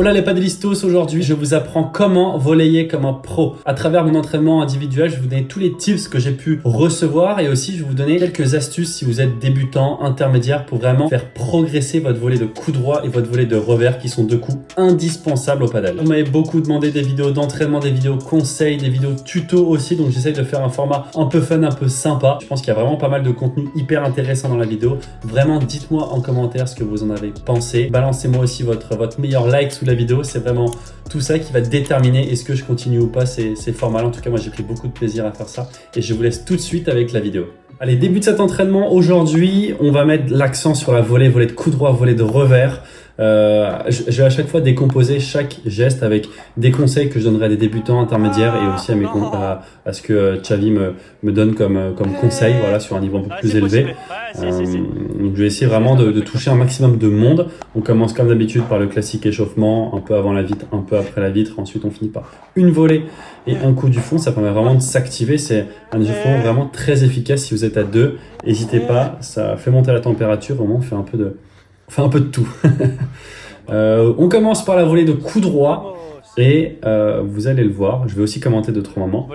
Hola les padelistos, aujourd'hui je vous apprends comment volleyer comme un pro. À travers mon entraînement individuel, je vais vous donner tous les tips que j'ai pu recevoir et aussi je vais vous donner quelques astuces si vous êtes débutant, intermédiaire pour vraiment faire progresser votre volley de coup droit et votre volley de revers qui sont deux coups indispensables au padel. Vous m'avez beaucoup demandé des vidéos d'entraînement, des vidéos conseils, des vidéos tutos aussi, donc j'essaye de faire un format un peu fun, un peu sympa. Je pense qu'il y a vraiment pas mal de contenu hyper intéressant dans la vidéo. Vraiment dites-moi en commentaire ce que vous en avez pensé. Balancez-moi aussi votre meilleur like sous la vidéo, c'est vraiment tout ça qui va déterminer est-ce que je continue ou pas ces formats-là. En tout cas, moi j'ai pris beaucoup de plaisir à faire ça et je vous laisse tout de suite avec la vidéo. Allez, début de cet entraînement. Aujourd'hui, on va mettre l'accent sur la volée de coup droit, volée de revers. Je vais à chaque fois décomposer chaque geste avec des conseils que je donnerai à des débutants intermédiaires et aussi à ce que Xavi me donne comme conseil, voilà, sur un niveau un peu plus élevé. Donc je vais essayer vraiment de toucher un maximum de monde. On commence comme d'habitude par le classique échauffement, un peu avant la vitre, un peu après la vitre. Ensuite, on finit par une volée et un coup du fond. Ça permet vraiment de s'activer. C'est un échauffement vraiment très efficace si vous êtes à deux. N'hésitez pas, ça fait monter la température. Vraiment, on fait un peu de tout. On commence par la volée de coup droit et vous allez le voir, je vais aussi commenter d'autres moments,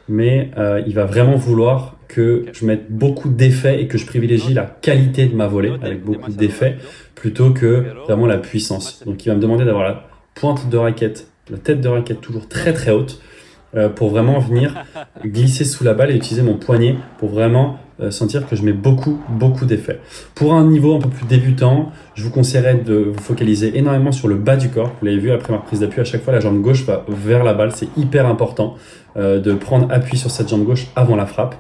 mais il va vraiment vouloir que je mette beaucoup d'effets et que je privilégie la qualité de ma volée avec beaucoup d'effets plutôt que vraiment la puissance. Donc il va me demander d'avoir la pointe de raquette, la tête de raquette toujours très très haute pour vraiment venir glisser sous la balle et utiliser mon poignet pour vraiment sentir que je mets beaucoup d'effets. Pour un niveau un peu plus débutant, je vous conseillerais de vous focaliser énormément sur le bas du corps. Vous l'avez vu après ma prise d'appui, à chaque fois la jambe gauche va vers la balle. C'est hyper important de prendre appui sur cette jambe gauche avant la frappe,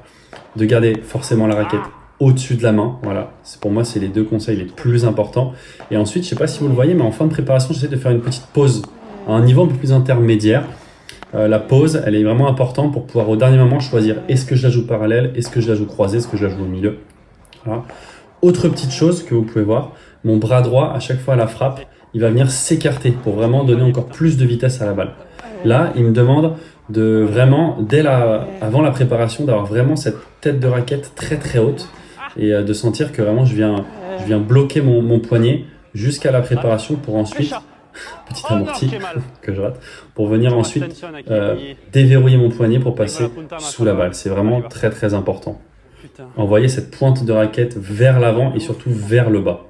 de garder forcément la raquette au-dessus de la main. Voilà, pour moi, c'est les deux conseils les plus importants. Et ensuite, je ne sais pas si vous le voyez, mais en fin de préparation, j'essaie de faire une petite pause à un niveau un peu plus intermédiaire. La pause, elle est vraiment importante pour pouvoir au dernier moment choisir est-ce que je la joue parallèle, est-ce que je la joue croisée, est-ce que je la joue au milieu. Voilà. Autre petite chose que vous pouvez voir, mon bras droit, à chaque fois à la frappe, il va venir s'écarter pour vraiment donner encore plus de vitesse à la balle. Là, il me demande de vraiment, avant la préparation, d'avoir vraiment cette tête de raquette très très haute et de sentir que vraiment je viens bloquer mon poignet jusqu'à la préparation pour ensuite... petit amorti que je rate, pour venir ensuite déverrouiller mon poignet pour passer sous la balle. C'est vraiment très très important. Envoyer cette pointe de raquette vers l'avant et surtout vers le bas.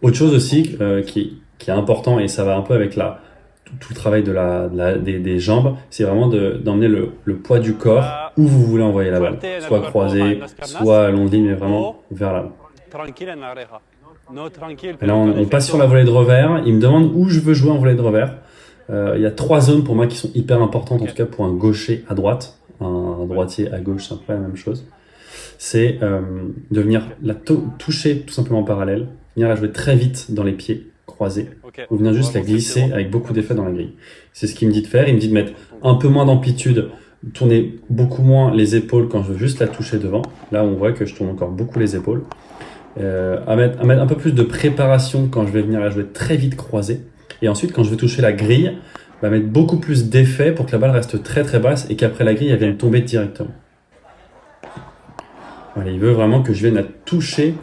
Autre chose aussi qui est important, et ça va un peu avec tout le travail des jambes, c'est vraiment d'emmener le poids du corps où vous voulez envoyer la balle. Soit croisé, soit à longue ligne, mais vraiment vers l'avant. Et là, on passe sur la volée de revers. Il me demande où je veux jouer en volée de revers. Il y a 3 zones pour moi qui sont hyper importantes, en tout cas pour un gaucher à droite. Un droitier à gauche, c'est un peu la même chose. C'est de venir la toucher tout simplement en parallèle, venir la jouer très vite dans les pieds croisés, ou venir juste la glisser avec beaucoup d'effet dans la grille. C'est ce qu'il me dit de faire. Il me dit de mettre un peu moins d'amplitude, tourner beaucoup moins les épaules quand je veux juste la toucher devant. Là, on voit que je tourne encore beaucoup les épaules. À mettre un peu plus de préparation quand je vais venir la jouer très vite croisée. Et ensuite, quand je vais toucher la grille, mettre beaucoup plus d'effet pour que la balle reste très très basse et qu'après la grille, elle vienne tomber directement. Voilà, il veut vraiment que je vienne la toucher.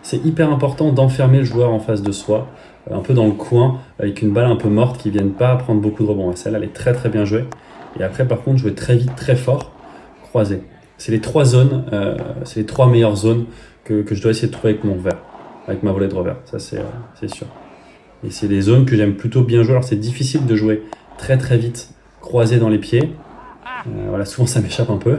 C'est hyper important d'enfermer le joueur en face de soi, un peu dans le coin, avec une balle un peu morte qui ne vienne pas prendre beaucoup de rebonds. Celle-là, elle est très très bien jouée. Et après, par contre, jouer très vite, très fort, croisé. C'est les 3 zones, c'est les 3 meilleures zones que je dois essayer de trouver avec mon revers, avec ma volée de revers, ça c'est sûr. Et c'est des zones que j'aime plutôt bien jouer. Alors c'est difficile de jouer très très vite, croisé dans les pieds. Voilà, souvent ça m'échappe un peu.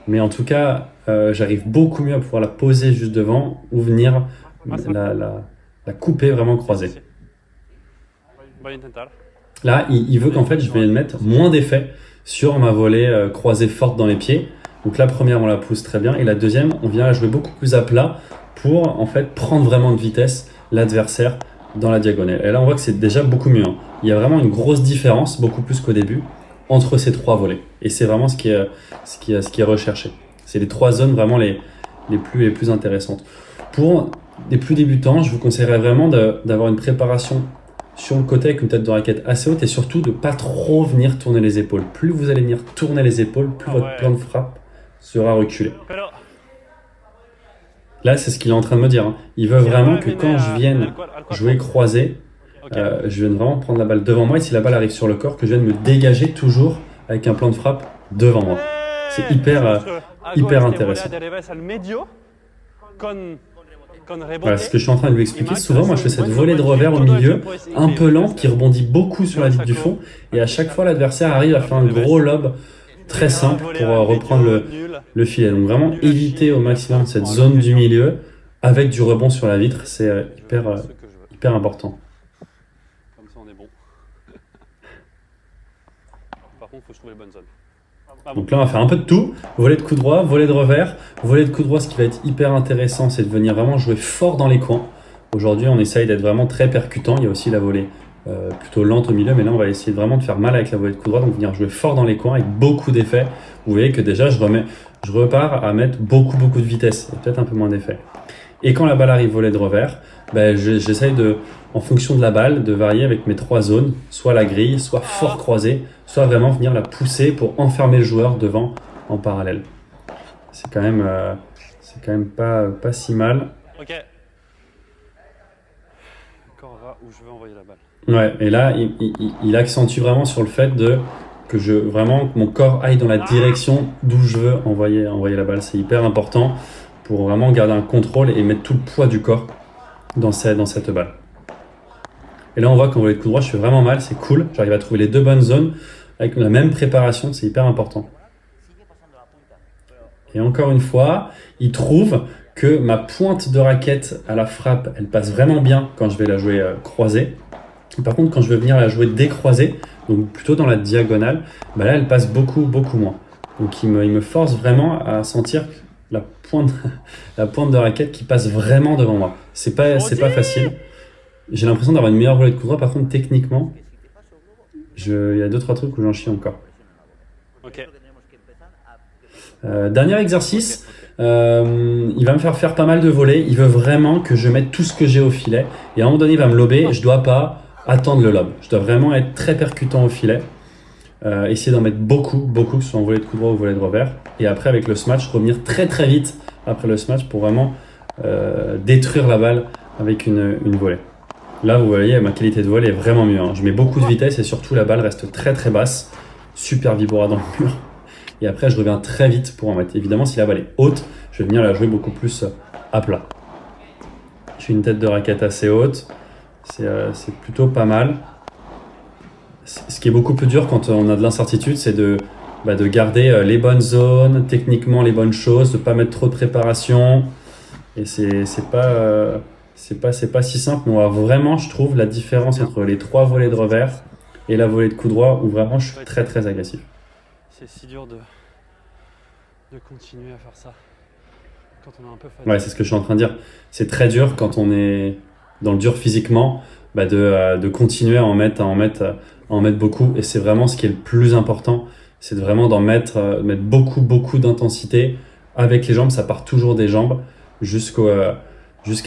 Mais en tout cas, j'arrive beaucoup mieux à pouvoir la poser juste devant ou venir la couper vraiment croisée. Là, il veut qu'en fait je vais mettre moins d'effet sur ma volée croisée forte dans les pieds. Donc la première, on la pousse très bien. Et la deuxième, on vient la jouer beaucoup plus à plat pour en fait prendre vraiment de vitesse l'adversaire dans la diagonale. Et là, on voit que c'est déjà beaucoup mieux. Il y a vraiment une grosse différence, beaucoup plus qu'au début, entre ces 3 volets. Et c'est vraiment ce qui est recherché. C'est les 3 zones vraiment les plus intéressantes. Pour les plus débutants, je vous conseillerais vraiment d'avoir une préparation sur le côté avec une tête de raquette assez haute et surtout de ne pas trop venir tourner les épaules. Plus vous allez venir tourner les épaules, plus votre plan de frappe sera reculé. Là, c'est ce qu'il est en train de me dire. Il veut vraiment que quand je vienne jouer croisé, je viens de vraiment prendre la balle devant moi et si la balle arrive sur le corps, que je viens de me dégager toujours avec un plan de frappe devant moi. C'est hyper intéressant. Voilà, ce que je suis en train de lui expliquer, souvent moi je fais cette volée de revers au milieu, un peu lente, qui rebondit beaucoup sur la vitre du fond, et à chaque fois l'adversaire arrive à faire un gros lob très simple pour reprendre le filet. Donc vraiment éviter au maximum cette zone du milieu avec du rebond sur la vitre, c'est hyper important. Comme ça on est bon. Par contre, il faut que je trouve les bonnes zones. Donc là, on va faire un peu de tout. Volée de coup droit, volée de revers. Volée de coup droit, ce qui va être hyper intéressant, c'est de venir vraiment jouer fort dans les coins. Aujourd'hui, on essaye d'être vraiment très percutant. Il y a aussi la volée plutôt lente au milieu, mais là, on va essayer vraiment de faire mal avec la volée de coup droit. Donc venir jouer fort dans les coins avec beaucoup d'effets. Vous voyez que déjà, je repars à mettre beaucoup de vitesse. Et peut-être un peu moins d'effet. Et quand la balle arrive volée de revers, j'essaye en fonction de la balle, de varier avec mes 3 zones, soit la grille, soit fort croisé, soit vraiment venir la pousser pour enfermer le joueur devant en parallèle. C'est quand même pas si mal. Ok. Le corps va où je veux envoyer la balle. Ouais, et là, il accentue vraiment sur le fait que mon corps aille dans la direction d'où je veux envoyer la balle. C'est hyper important pour vraiment garder un contrôle et mettre tout le poids du corps dans cette balle. Et là, on voit qu'en volée de coup droit, je fais vraiment mal, c'est cool. J'arrive à trouver les 2 bonnes zones avec la même préparation, c'est hyper important. Et encore une fois, il trouve que ma pointe de raquette à la frappe, elle passe vraiment bien quand je vais la jouer croisée. Par contre, quand je veux venir la jouer décroisée, donc plutôt dans la diagonale, là, elle passe beaucoup moins. Donc, il me force vraiment à sentir la pointe de raquette qui passe vraiment devant moi. C'est pas facile. J'ai l'impression d'avoir une meilleure volée de coup droit. Par contre, techniquement, il y a 2-3 trucs où j'en chie encore. Ok. Dernier exercice, il va me faire pas mal de volets. Il veut vraiment que je mette tout ce que j'ai au filet. Et à un moment donné, il va me lober. Je dois pas attendre le lob. Je dois vraiment être très percutant au filet. Essayer d'en mettre beaucoup, que ce soit en volée de coup droit ou volée de revers. Et après, avec le smash, revenir très vite après le smash pour vraiment détruire la balle avec une volée. Là, vous voyez, ma qualité de volée est vraiment mieux. Je mets beaucoup de vitesse et surtout, la balle reste très basse. Super vibora dans le mur. Et après, je reviens très vite pour en mettre. Évidemment, si la balle est haute, je vais venir la jouer beaucoup plus à plat. J'ai une tête de raquette assez haute. C'est plutôt pas mal. Ce qui est beaucoup plus dur quand on a de l'incertitude, c'est de garder les bonnes zones, techniquement les bonnes choses, de ne pas mettre trop de préparation. Et c'est pas si simple. On voit vraiment, je trouve, la différence entre les 3 volées de revers et la volée de coup droit où vraiment je suis très agressif. C'est si dur de continuer à faire ça quand on est un peu fatigué. Ouais, c'est ce que je suis en train de dire. C'est très dur quand on est dans le dur physiquement, de continuer à en mettre beaucoup. Et c'est vraiment ce qui est le plus important, c'est de vraiment mettre beaucoup d'intensité avec les jambes. Ça part toujours des jambes jusqu'à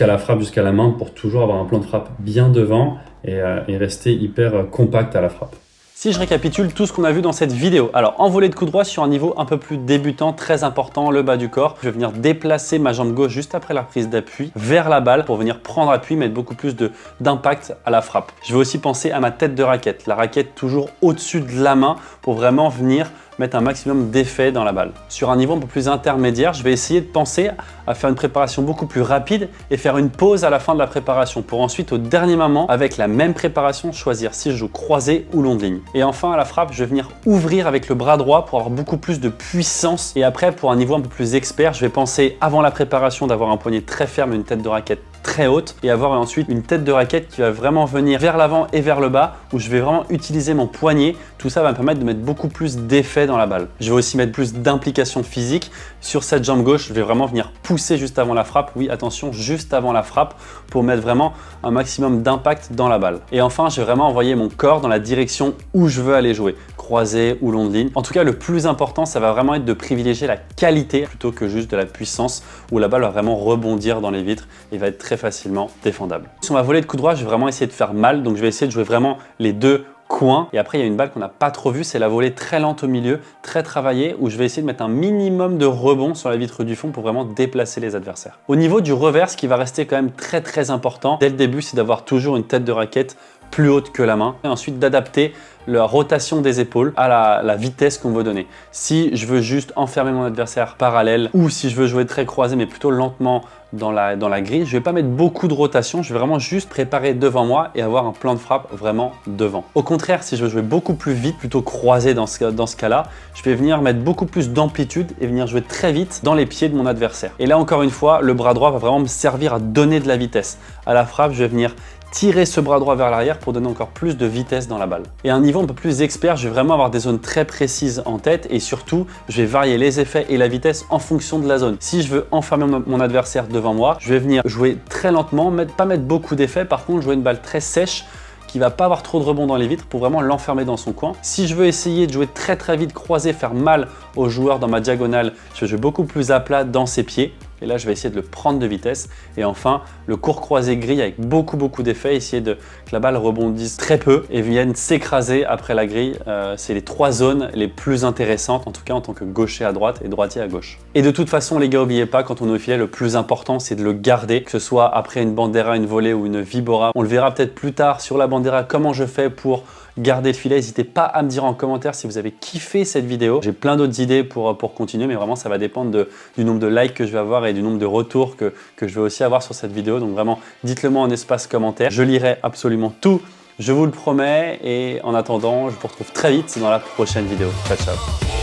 la frappe, jusqu'à la main, pour toujours avoir un plan de frappe bien devant et rester hyper compact à la frappe. Si je récapitule tout ce qu'on a vu dans cette vidéo, alors en volée de coup droit sur un niveau un peu plus débutant, très important, le bas du corps, je vais venir déplacer ma jambe gauche juste après la prise d'appui vers la balle pour venir prendre appui, mettre beaucoup plus d'impact à la frappe. Je vais aussi penser à ma tête de raquette, la raquette toujours au-dessus de la main pour vraiment venir mettre un maximum d'effet dans la balle. Sur un niveau un peu plus intermédiaire, je vais essayer de penser à faire une préparation beaucoup plus rapide et faire une pause à la fin de la préparation pour ensuite au dernier moment, avec la même préparation, choisir si je joue croisé ou long de ligne. Et enfin à la frappe, je vais venir ouvrir avec le bras droit pour avoir beaucoup plus de puissance. Et après, pour un niveau un peu plus expert, je vais penser avant la préparation d'avoir un poignet très ferme et une tête de raquette très haute et avoir ensuite une tête de raquette qui va vraiment venir vers l'avant et vers le bas où je vais vraiment utiliser mon poignet. Tout ça va me permettre de mettre beaucoup plus d'effet dans la balle. Je vais aussi mettre plus d'implication physique sur cette jambe gauche. Je vais vraiment venir pousser juste avant la frappe. Oui, attention, juste avant la frappe pour mettre vraiment un maximum d'impact dans la balle. Et enfin, je vais vraiment envoyer mon corps dans la direction où je veux aller jouer, croisé ou long de ligne. En tout cas, le plus important, ça va vraiment être de privilégier la qualité plutôt que juste de la puissance où la balle va vraiment rebondir dans les vitres et va être très facilement défendable. Sur ma volée de coup droit, je vais vraiment essayer de faire mal. Donc, je vais essayer de jouer vraiment les 2 coins. Et après, il y a une balle qu'on n'a pas trop vue, c'est la volée très lente au milieu, très travaillée, où je vais essayer de mettre un minimum de rebond sur la vitre du fond pour vraiment déplacer les adversaires. Au niveau du revers, ce qui va rester quand même très important dès le début, c'est d'avoir toujours une tête de raquette plus haute que la main. Et ensuite d'adapter la rotation des épaules à la vitesse qu'on veut donner. Si je veux juste enfermer mon adversaire parallèle ou si je veux jouer très croisé mais plutôt lentement dans la grille, je vais pas mettre beaucoup de rotation, je vais vraiment juste préparer devant moi et avoir un plan de frappe vraiment devant. Au contraire, si je veux jouer beaucoup plus vite, plutôt croisé dans ce cas-là, je vais venir mettre beaucoup plus d'amplitude et venir jouer très vite dans les pieds de mon adversaire. Et là encore une fois, le bras droit va vraiment me servir à donner de la vitesse. À la frappe, je vais venir tirer ce bras droit vers l'arrière pour donner encore plus de vitesse dans la balle. Et à un niveau un peu plus expert, je vais vraiment avoir des zones très précises en tête et surtout, je vais varier les effets et la vitesse en fonction de la zone. Si je veux enfermer mon adversaire devant moi, je vais venir jouer très lentement, pas mettre beaucoup d'effets, par contre jouer une balle très sèche qui va pas avoir trop de rebond dans les vitres pour vraiment l'enfermer dans son coin. Si je veux essayer de jouer très vite, croiser, faire mal au joueur dans ma diagonale, je vais jouer beaucoup plus à plat dans ses pieds. Et là, je vais essayer de le prendre de vitesse. Et enfin, le court croisé grille avec beaucoup d'effets. Essayer que la balle rebondisse très peu et vienne s'écraser après la grille. C'est les 3 zones les plus intéressantes, en tout cas en tant que gaucher à droite et droitier à gauche. Et de toute façon, les gars, n'oubliez pas, quand on est au filet, le plus important, c'est de le garder. Que ce soit après une bandera, une volée ou une vibora. On le verra peut-être plus tard sur la bandera, comment je fais pour garder le filet. N'hésitez pas à me dire en commentaire si vous avez kiffé cette vidéo. J'ai plein d'autres idées pour continuer, mais vraiment ça va dépendre du nombre de likes que je vais avoir et du nombre de retours que je vais aussi avoir sur cette vidéo. Donc vraiment, dites-le moi en espace commentaire. Je lirai absolument tout, je vous le promets. Et en attendant, je vous retrouve très vite dans la prochaine vidéo. Ciao, ciao.